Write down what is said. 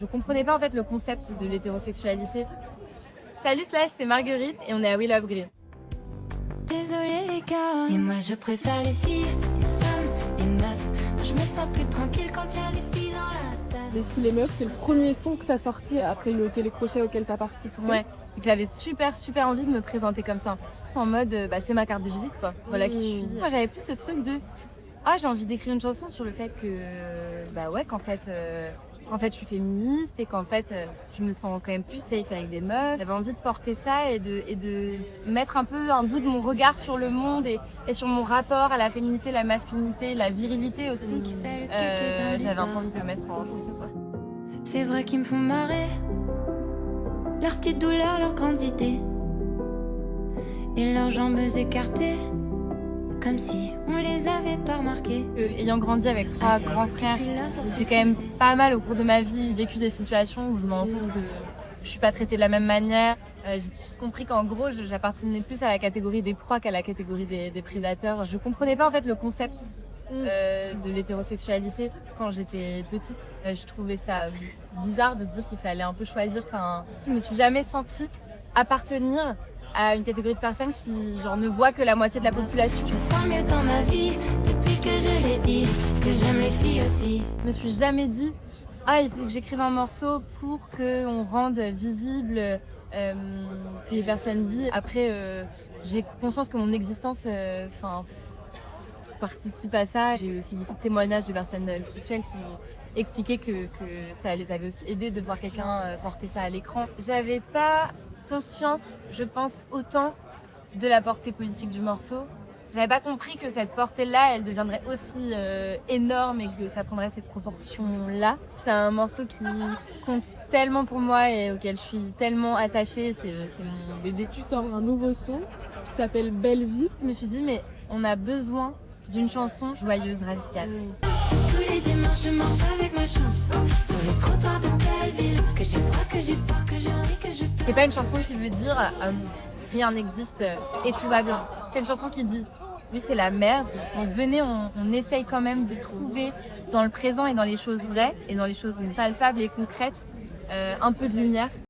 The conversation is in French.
Je comprenais pas en fait le concept de l'hétérosexualité. Salut Slash, c'est Marguerite et on est à We Love Green. Désolée les gars, et moi je préfère les filles, les femmes, les meufs. Moi je me sens plus tranquille quand y a des filles dans la tête. Les filles, les meufs, c'est le premier son que t'as sorti après le télécrochet auquel t'as participé. Ouais, et que j'avais super envie de me présenter comme ça. En mode, c'est ma carte de visite quoi, voilà qui je suis. Moi j'avais plus ce truc de, j'ai envie d'écrire une chanson sur le fait que, qu'en fait je suis féministe et qu'en fait je me sens quand même plus safe avec des meufs. J'avais envie de porter ça et de mettre un peu un bout de mon regard sur le monde et sur mon rapport à la féminité, la masculinité, la virilité aussi. J'avais un peu envie de le mettre en chanson quoi. C'est vrai qu'ils me font marrer, leurs petites douleurs, leurs grandes idées et leurs jambes écartées, comme si on les avait pas remarquées. Ayant grandi avec trois grands frères, j'ai quand même pas mal au cours de ma vie vécu des situations où je me rends compte que je suis pas traitée de la même manière. J'ai compris qu'en gros, j'appartenais plus à la catégorie des proies qu'à la catégorie des prédateurs. Je comprenais pas en fait le concept de l'hétérosexualité quand j'étais petite. Je trouvais ça bizarre de se dire qu'il fallait un peu choisir. Enfin, je me suis jamais sentie appartenir à une catégorie de personnes qui ne voient que la moitié de la population. Je me sens mieux dans ma vie depuis que je l'ai dit, que j'aime les filles aussi. Je me suis jamais dit il faut que j'écrive un morceau pour qu'on rende visible les personnes bi. Après, j'ai conscience que mon existence participe à ça. J'ai eu aussi beaucoup de témoignages de personnes bisexuelles qui expliquaient que ça les avait aussi aidées de voir quelqu'un porter ça à l'écran. J'avais pas conscience, je pense, autant de la portée politique du morceau. J'avais pas compris que cette portée-là, elle deviendrait aussi énorme et que ça prendrait cette proportion-là. C'est un morceau qui compte tellement pour moi et auquel je suis tellement attachée. C'est mon bébé. Tu sors un nouveau son qui s'appelle Belle Vie. Je me suis dit, mais on a besoin d'une chanson joyeuse, radicale. Tous les dimanches, je marche avec ma chance sur les trottoirs de Belleville. Que j'ai froid, que j'ai peur, que je ris, que je pleure. C'est pas une chanson qui veut dire rien n'existe et tout va bien. C'est une chanson qui dit oui, c'est la merde, mais venez, on essaye quand même de trouver dans le présent et dans les choses vraies et dans les choses palpables et concrètes un peu de lumière.